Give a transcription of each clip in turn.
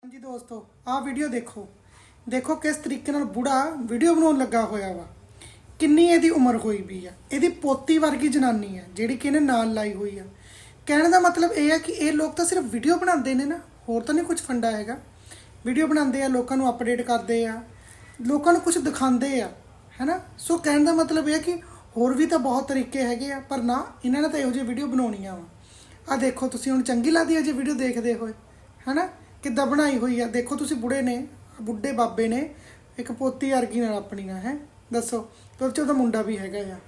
जी दोस्तों आ वीडियो देखो देखो किस तरीके नाल बुढ़ा वीडियो बनाउण लगा होया वा। किन्नी इहदी उम्र होई भी आ। इहदी पोती वर्गी जनानी है जिहड़ी कि इहने नाल लाई हुई आ। कहने का मतलब यह है कि ये लोग तो सिर्फ वीडियो बनाते हैं ना, होर तो नहीं कुछ फंडा हैगा। वीडियो बनाते हैं, लोगों को अपडेट करते हैं, लोगों को कुछ दिखाते हैं, है ना। सो कहने का मतलब यह कि होर भी तो बहुत तरीके हैगे आ, पर ना इन्होंने तो इहो जी वीडियो बनाउणियां वा। आ देखो तुसीं हुण चंगी लगदी है जी वीडियो देखते हुए, है ना। किद्दां बनाई हुई है देखो तुसीं। बुढ़े बाबे ने एक पोती वर्गी नाल अपनी ना है, दसो तो उहदे च उहदा मुंडा भी हैगा आ।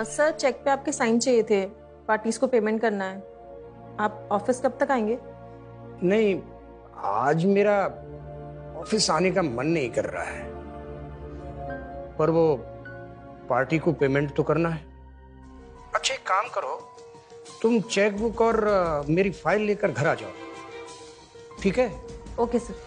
सर चेक पे आपके साइन चाहिए थे, पार्टीज को पेमेंट करना है। आप ऑफिस कब तक आएंगे? नहीं, आज मेरा ऑफिस आने का मन नहीं कर रहा है, पर वो पार्टी को पेमेंट तो करना है। अच्छा एक काम करो, तुम चेक बुक और मेरी फाइल लेकर घर आ जाओ, ठीक है? Okay sir.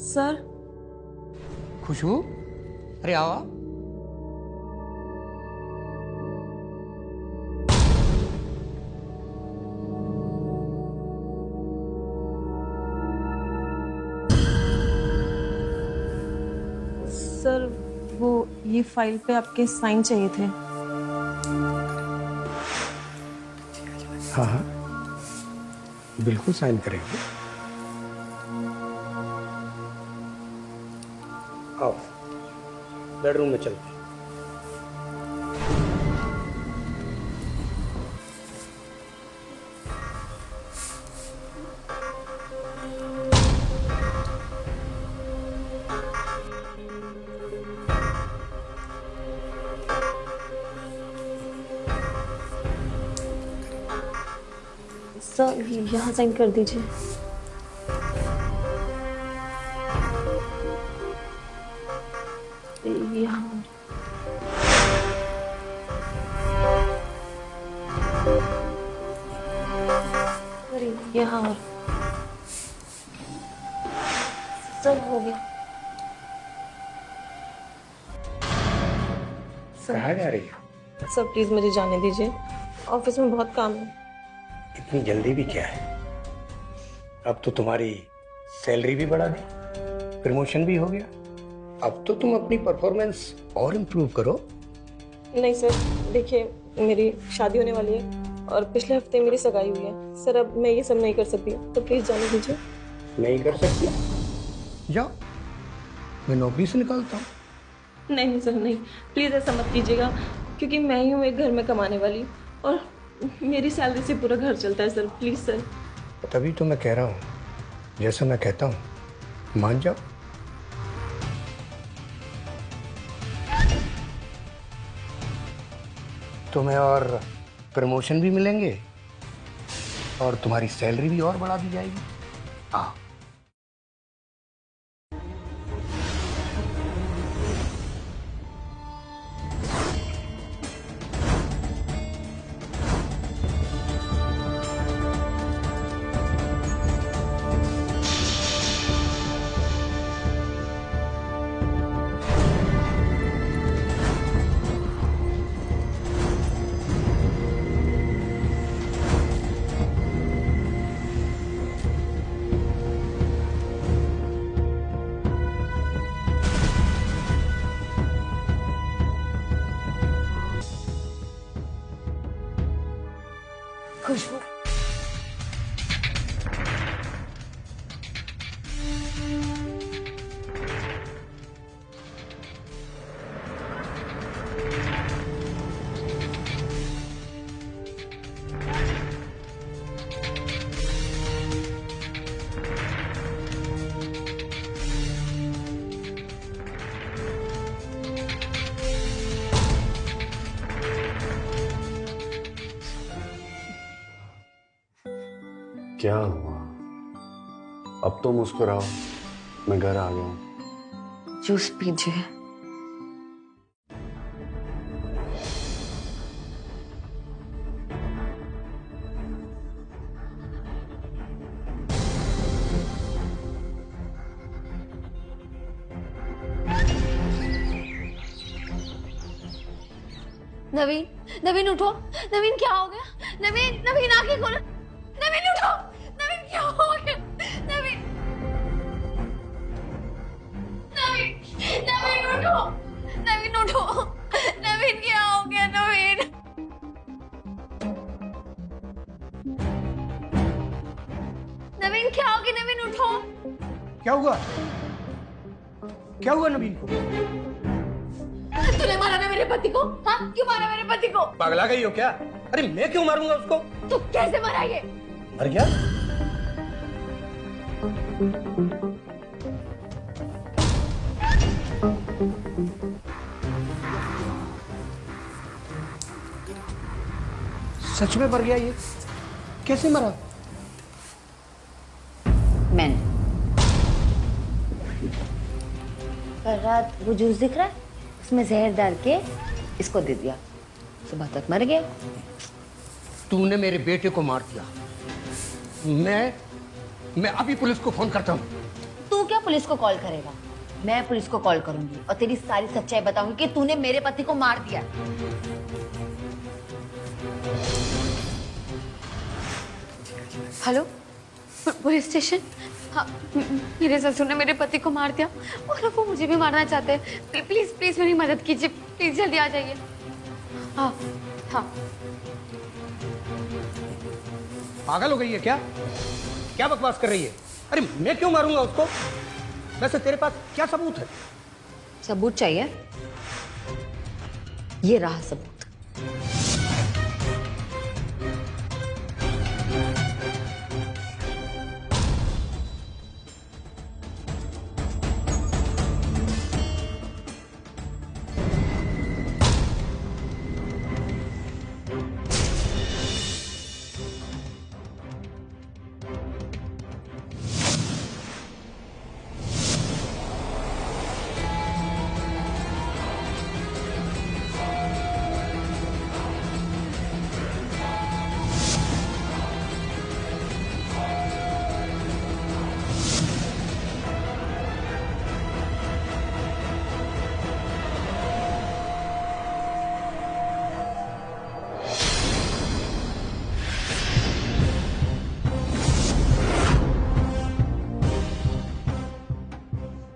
सर खुशबू, अरे आओ। सर वो ये फाइल पे आपके साइन चाहिए थे। हाँ हाँ, बिल्कुल साइन करेंगे। आओ, बेडरूम में चलते हैं। सर यहाँ साइन कर दीजिए। यहाँ सर, यहाँ और सर हो गया। कहाँ जा रही हो? सर प्लीज मुझे जाने दीजिए, ऑफिस में बहुत काम है। इतनी जल्दी भी क्या है? अब तो तुम्हारी सैलरी भी बढ़ा दी, प्रमोशन भी हो गया। अब तो तुम अपनी परफॉर्मेंस और इम्प्रूव करो। नहीं सर, देखिए मेरी शादी होने वाली है और पिछले हफ्ते मेरी सगाई हुई है। सर अब मैं ये सब नहीं कर सकती, तो प्लीज जाने दीजिए। नहीं कर सकती? जाओ, मैं नौकरी से निकालता हूँ। नहीं सर नहीं, प्लीज ऐसा मत कीजिएगा, क्योंकि मैं ही हूँ एक घर में कमाने वाली और मेरी सैलरी से पूरा घर चलता है। Sir please sir. तभी तो मैं कह रहा हूँ, जैसा मैं कहता हूँ मान जाओ। तुम्हें और प्रमोशन भी मिलेंगे और तुम्हारी सैलरी भी और बढ़ा दी जाएगी। हाँ, खुशबू। क्या हुआ? अब तो मुस्कुराओ, मैं घर आ गया हूं। जूस पीजिए। नवीन, नवीन उठो। नवीन क्या हो गया? नवीन, नवीन आंखें खोलो। नवीन उठो। नवीन क्या हो गया? नवीन, नवीन, नवीन उठो। नवीन उठो। नवीन क्या हो गया? नवीन, नवीन क्या हो गया? नवीन उठो। क्या हुआ? क्या हुआ नवीन को? तूने मारा ना मेरे पति को? हाँ, क्यों मारा मेरे पति को? पगला गई हो क्या? अरे मैं क्यों मारूंगा उसको? तू कैसे मारा ये? मर गया? सच में मर गया ये? कैसे मरा? मैंने कल रात वो जूस दिख रहा है, उसमें जहर डाल के इसको दे दिया, सुबह तक मर गया। तूने मेरे बेटे को मार दिया। मैं अभी पुलिस को फोन करता हूँ। तू क्या पुलिस को कॉल करेगा? मैं पुलिस को कॉल करूंगी और तेरी सारी सच्चाई बताऊंगी कि तूने मेरे पति को मार दिया। Hello, police station. हाँ, मेरे ससुर ने मेरे पति को मार दिया और अब वो मुझे भी मारना चाहते हैं। प्लीज प्लीज मेरी मदद कीजिए, प्लीज जल्दी आ जाइए। हाँ हाँ। पागल हो गई है क्या? क्या बकवास कर रही है? अरे मैं क्यों मारूंगा उसको? वैसे तेरे पास क्या सबूत है? सबूत चाहिए? ये रहा सबूत।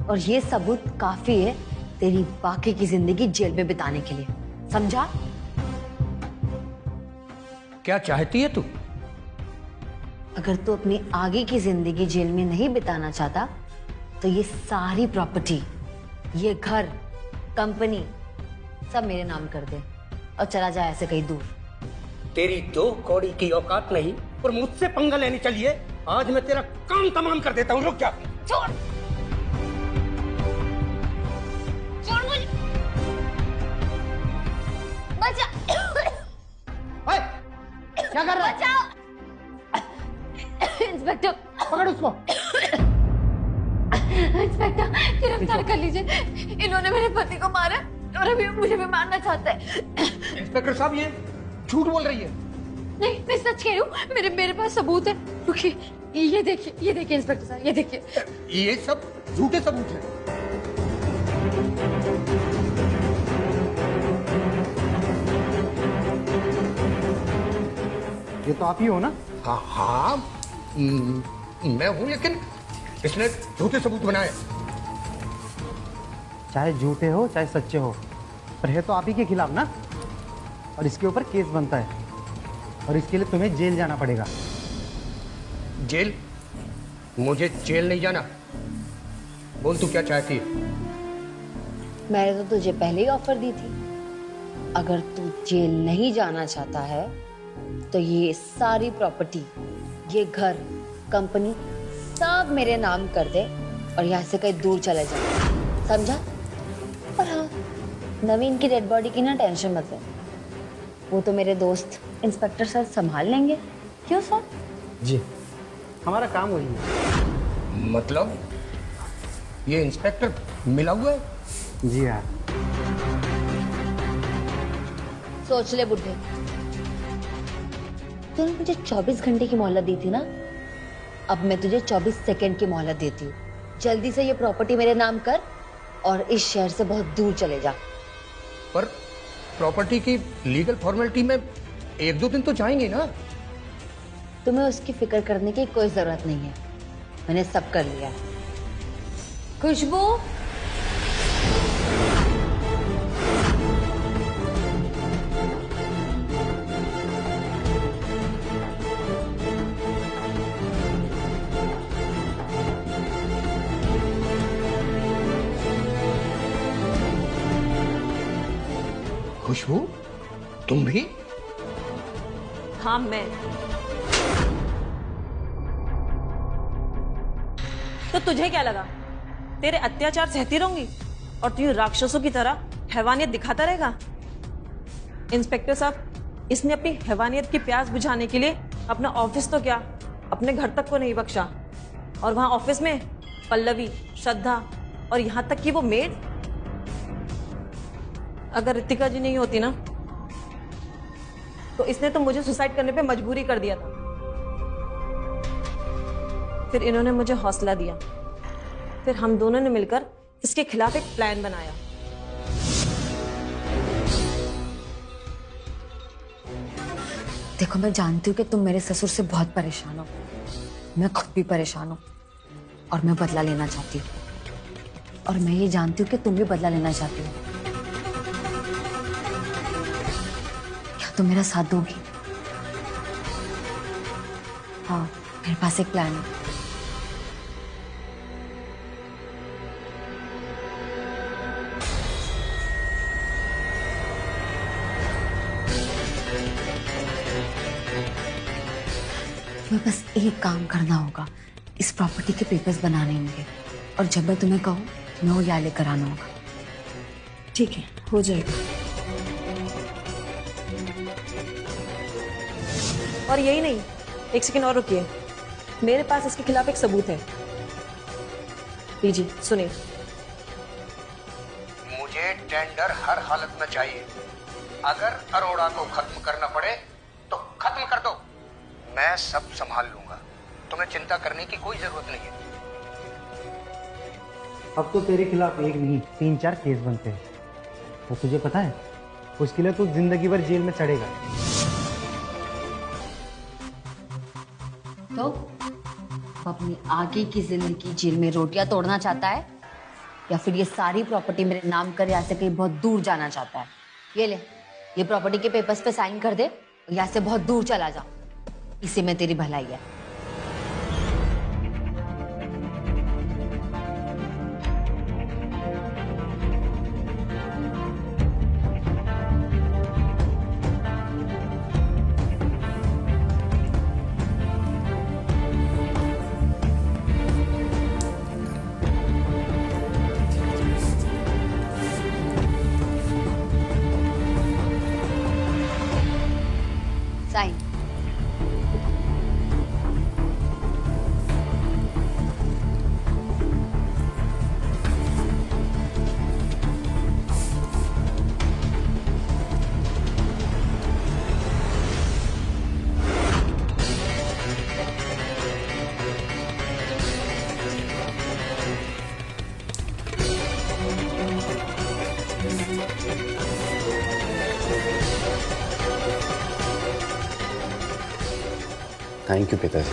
और ये सबूत काफी है तेरी बाकी की जिंदगी जेल में बिताने के लिए, समझा? क्या चाहती है तू? अगर तू अपनी आगे की जिंदगी जेल में नहीं बिताना चाहता तो ये सारी प्रॉपर्टी, ये घर, कंपनी सब मेरे नाम कर दे और चला जाए ऐसे कहीं दूर। तेरी 2 कौड़ी की औकात नहीं और मुझसे पंगा लेनी चाहिए। आज मैं तेरा काम तमाम कर देता हूँ। रुक जा। छोड़, छोड़ मुझे, बचा। ओए, क्या कर रहा है? बचाओ। इंस्पेक्टर, पकड़ उसको। इंस्पेक्टर गिरफ्तार कर लीजिए, इन्होंने मेरे पति को मारा और अभी मुझे भी मारना चाहते हैं। इंस्पेक्टर साहब, ये झूठ बोल रही है। नहीं, मैं सच कह रही हूँ, मेरे पास सबूत है। रुकिए, ये देखिए इंस्पेक्टर साहब, ये देखिए। ये सब झूठे सबूत हैं। ये तो आप ही हो ना? हाँ हाँ, मैं हूं, लेकिन इसने झूठे सबूत बनाए। चाहे झूठे हो चाहे सच्चे हो, पर है तो आप ही के खिलाफ ना, और इसके ऊपर केस बनता है। और इसके लिए तुम्हें जेल जाना पड़ेगा। जेल? मुझे जेल नहीं जाना। बोल तू क्या चाहती है? मैंने तो तुझे पहले ही ऑफर दी थी, अगर तू जेल नहीं जाना चाहता है तो ये सारी प्रॉपर्टी, ये घर, कंपनी सब मेरे नाम कर दे और यहाँ से कहीं दूर चले जा, समझा? और हाँ, नवीन की डेड बॉडी की ना टेंशन मत ले, वो तो मेरे दोस्त इंस्पेक्टर सर संभाल लेंगे। क्यों सर? जी, हमारा काम वही है। मतलब ये इंस्पेक्टर मिला हुआ है? जी हाँ। सोच ले बुढ़े, तूने मुझे 24 घंटे की मोहलत दी थी ना, अब मैं तुझे 24 सेकंड की मोहलत देती हूँ। जल्दी से ये प्रॉपर्टी मेरे नाम कर और इस शहर से बहुत दूर चले जा। पर प्रॉपर्टी की लीगल फॉर्मेलिटी में 1-2 दिन तो जाएंगे ना? तुम्हें उसकी फिक्र करने की कोई जरूरत नहीं है, मैंने सब कर लिया। खुशबू, खुशबू, तुम भी? हाँ, मैं। तो तुझे क्या लगा तेरे अत्याचार सहती रहूंगी और तू यूं राक्षसों की तरह हैवानियत दिखाता रहेगा? इंस्पेक्टर साहब, इसने अपनी हैवानियत की प्यास बुझाने के लिए अपना ऑफिस तो क्या, अपने घर तक को नहीं बख्शा। और वहां ऑफिस में पल्लवी, श्रद्धा और यहां तक कि वो मेड, अगर रितिका जी नहीं होती ना तो इसने तो मुझे सुसाइड करने पे मजबूरी कर दिया था। फिर इन्होंने मुझे हौसला दिया, फिर हम दोनों ने मिलकर इसके खिलाफ एक प्लान बनाया। देखो, मैं जानती हूँ कि तुम मेरे ससुर से बहुत परेशान हो, मैं खुद भी परेशान हूँ और मैं बदला लेना चाहती हूँ, और मैं ये जानती हूँ कि तुम भी बदला लेना चाहती हो। क्या तुम मेरा साथ दोगी? हाँ, मेरे पास एक प्लान है। तुम्हें बस एक काम करना होगा, इस प्रॉपर्टी के पेपर्स बनाने होंगे और जब मैं तुम्हें कहूँ मैं वो यहाँ लेकर आना होगा। ठीक है, हो जाएगा। और यही नहीं, एक सेकंड और रुकिए, मेरे पास इसके खिलाफ एक सबूत है। लीजिए सुनिए। मुझे टेंडर हर हालत में चाहिए। अगर अरोड़ा को खत्म करना पड़े तो खत्म कर दो, मैं सब संभाल लूंगा। तुम्हें चिंता करने की कोई जरूरत नहीं है। अब तो तेरे खिलाफ एक नहीं 3-4 केस बनते हैं, तो तुझे पता है उसके लिए तू जिंदगी भर जेल में चढ़ेगा। तो वो अपनी आगे की जिंदगी जेल में रोटियां तोड़ना चाहता है या फिर ये सारी प्रॉपर्टी मेरे नाम कर यहाँ से कहीं बहुत दूर जाना चाहता है? ये ले, ये प्रॉपर्टी के पेपर्स पे साइन कर दे और यहाँ से बहुत दूर चला जा, इसी में तेरी भलाई है। साइन। थैंक यू पिताजी।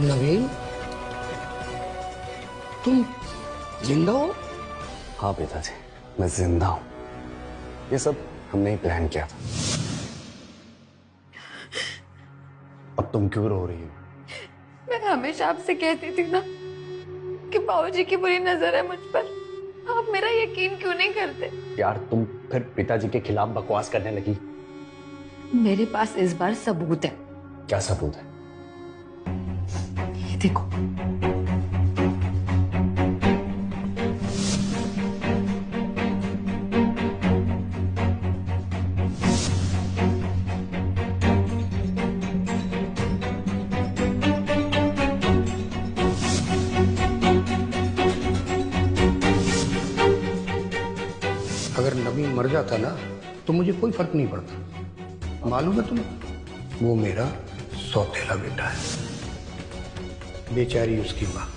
नवीन, तुम जिंदा हो? हाँ पिताजी, मैं जिंदा हूं। ये सब हमने ही प्लान किया था। अब तुम क्यों रो रही हो? मैं हमेशा आपसे कहती थी ना कि बाबूजी की बुरी नजर है मुझ पर। आप मेरा यकीन क्यों नहीं करते? यार तुम फिर पिताजी के खिलाफ बकवास करने लगी। मेरे पास इस बार सबूत है। क्या सबूत है? ये देखो। अगर नवीन मर जाता ना तो मुझे कोई फर्क नहीं पड़ता। मालूम है तुम्हें, वो मेरा सौतेला बेटा है। बेचारी उसकी माँ,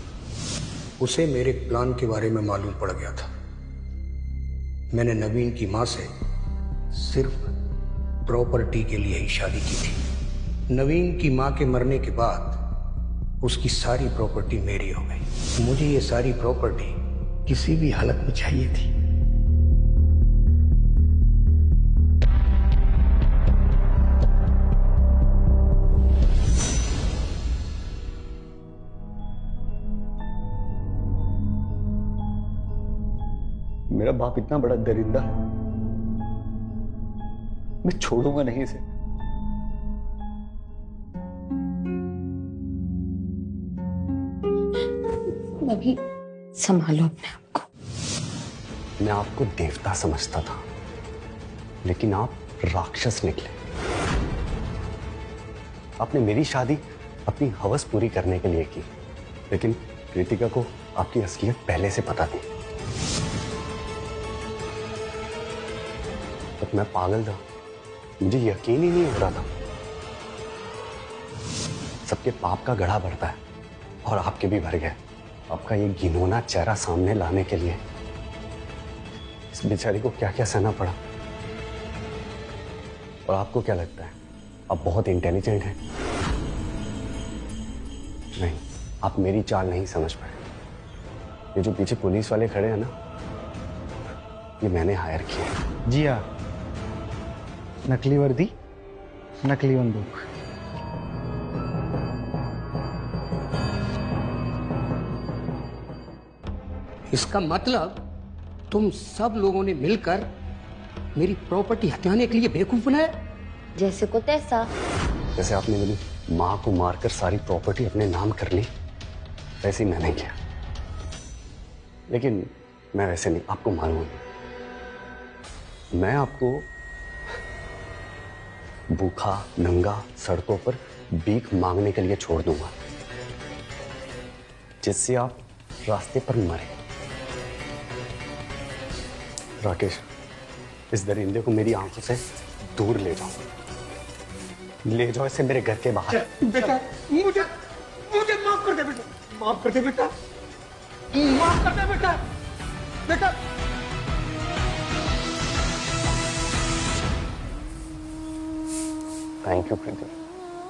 उसे मेरे प्लान के बारे में मालूम पड़ गया था। मैंने नवीन की माँ से सिर्फ प्रॉपर्टी के लिए ही शादी की थी। नवीन की माँ के मरने के बाद उसकी सारी प्रॉपर्टी मेरी हो गई। मुझे ये सारी प्रॉपर्टी किसी भी हालत में चाहिए थी। मेरा बाप इतना बड़ा दरिंदा है, मैं छोड़ूंगा नहीं इसे। नवीन, संभालो अपने आप को। मैं आपको देवता समझता था, लेकिन आप राक्षस निकले। आपने मेरी शादी अपनी हवस पूरी करने के लिए की, लेकिन कृतिका को आपकी असलियत पहले से पता थी। तब मैं पागल था, मुझे यकीन ही नहीं हो रहा था। सबके पाप का गड़ा भरता है और आपके भी भर गए। आपका ये घिनौना चेहरा सामने लाने के लिए इस बेचारी को क्या क्या सहना पड़ा। और आपको क्या लगता है आप बहुत इंटेलिजेंट हैं? नहीं, आप मेरी चाल नहीं समझ पाए। ये जो पीछे पुलिस वाले खड़े हैं ना, ये मैंने हायर किए हैं। जी हाँ, नकली वर्दी, नकली बंदूक। इसका मतलब तुम सब लोगों ने मिलकर मेरी प्रॉपर्टी हथियाने के लिए बेवकूफ बनाया। जैसे को तैसा। जैसे आपने मेरी माँ को मारकर सारी प्रॉपर्टी अपने नाम कर ली, वैसे ही मैंने किया। लेकिन मैं वैसे नहीं, आपको मालूम है, मैं आपको भूखा नंगा सड़कों पर भीख मांगने के लिए छोड़ दूंगा, जिससे आप रास्ते पर मरे। राकेश, इस दरिंदे को मेरी आंखों से दूर ले जाओ, ले जाओ इसे मेरे घर के बाहर। बेटा, मुझे मुझे माफ कर दे बेटा, माफ कर दे बेटा, माफ कर दे बेटा, बेटा। Thank you Preeti,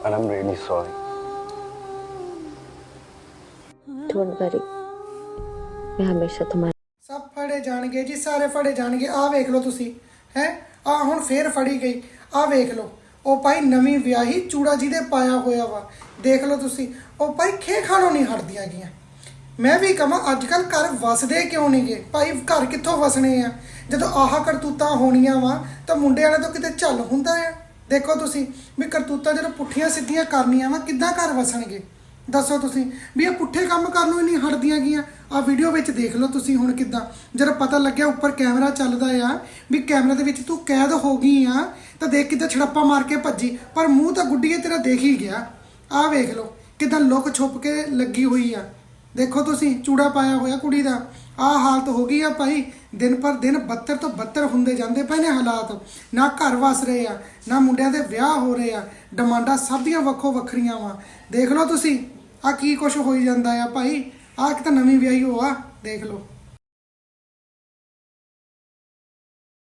and I'm really sorry. Don't worry, मैं हमेशा तुम्हारे। ਸਭ ਫੜੇ ਜਾਣਗੇ ਜੀ, ਸਾਰੇ ਫੜੇ ਜਾਣਗੇ। ਆਹ ਵੇਖ ਲਓ ਤੁਸੀਂ, ਹੈ ਆਹ ਹੁਣ ਫੇਰ ਫੜੀ ਗਈ। ਆਹ ਵੇਖ ਲਓ, ਉਹ ਭਾਈ ਨਵੀਂ ਵਿਆਹੀ ਚੂੜਾ ਜਿਹਦੇ ਪਾਇਆ ਹੋਇਆ ਵਾ, ਦੇਖ ਲਓ ਤੁਸੀਂ। ਉਹ ਭਾਈ ਖੇ ਖਾਣੋਂ ਨਹੀਂ ਹਟਦੀਆਂ ਗੀਆਂ। ਮੈਂ ਵੀ ਕਹਾਂ ਅੱਜ ਕੱਲ੍ਹ ਘਰ ਵਸਦੇ ਕਿਉਂ ਨਹੀਂ ਗੇ ਭਾਈ? ਘਰ ਕਿੱਥੋਂ ਵਸਣੇ ਆ ਜਦੋਂ ਆਹ ਕਰਤੂਤਾਂ ਹੋਣੀਆਂ ਵਾ? ਤਾਂ ਮੁੰਡੇ ਵਾਲੇ ਤੋਂ ਕਿਤੇ ਝੱਲ ਹੁੰਦਾ ਆ। ਦੇਖੋ ਤੁਸੀਂ ਵੀ ਕਰਤੂਤਾਂ ਜਦੋਂ ਪੁੱਠੀਆਂ ਸਿੱਧੀਆਂ ਕਰਨੀਆਂ ਵਾ, ਕਿੱਦਾਂ ਘਰ ਵਸਣਗੇ? ਦੱਸੋ ਤੁਸੀਂ ਵੀ ਇਹ ਪੁੱਠੇ ਕੰਮ ਕਰਨ ਨੂੰ ਹੀ ਨਹੀਂ ਹਟਦੀਆਂ ਗੀਆਂ। ਆ ਵੀਡੀਓ ਵਿੱਚ ਦੇਖ ਲਓ ਤੁਸੀਂ ਹੁਣ ਕਿੱਦਾਂ, ਜਦੋਂ ਪਤਾ ਲੱਗਿਆ ਉੱਪਰ ਕੈਮਰਾ ਚੱਲਦਾ ਆ ਵੀ ਕੈਮਰੇ ਦੇ ਵਿੱਚ ਤੂੰ ਕੈਦ ਹੋ ਗਈ ਆ, ਤਾਂ ਦੇਖ ਕਿੱਦਾਂ ਛੜੱਪਾ ਮਾਰ ਕੇ ਭੱਜੀ, ਪਰ ਮੂੰਹ ਤਾਂ ਗੁੱਡੀਏ ਤੇਰਾ ਦੇਖ ਹੀ ਗਿਆ। ਆਹ ਵੇਖ ਲਓ ਕਿੱਦਾਂ ਲੁੱਕ ਛੁਪ ਕੇ ਲੱਗੀ ਹੋਈ ਆ। ਦੇਖੋ ਤੁਸੀਂ, ਚੂੜਾ ਪਾਇਆ ਹੋਇਆ ਕੁੜੀ ਦਾ। ਆਹ ਹਾਲਤ ਹੋ ਗਈ ਆ ਭਾਈ। ਦਿਨ ਪਰ ਦਿਨ ਬੱਤਰ ਤੋਂ ਬੱਤਰ ਹੁੰਦੇ ਜਾਂਦੇ ਪਏ ਨੇ ਹਾਲਾਤ। ਨਾ ਘਰ ਵਸ ਰਹੇ ਆ, ਨਾ ਮੁੰਡਿਆਂ ਦੇ ਵਿਆਹ ਹੋ ਰਹੇ ਆ। ਡਿਮਾਂਡਾਂ ਸਭ ਦੀਆਂ ਵੱਖੋ ਵੱਖਰੀਆਂ ਵਾ। ਦੇਖ ਲਓ ਤੁਸੀਂ ਆਹ ਕੀ ਕੁਛ ਹੋਈ ਜਾਂਦਾ ਆ ਭਾਈ। ਆਹ ਇੱਕ ਤਾਂ ਨਵੀਂ ਵਿਆਹੀ ਹੋ ਆ, ਦੇਖ ਲਓ।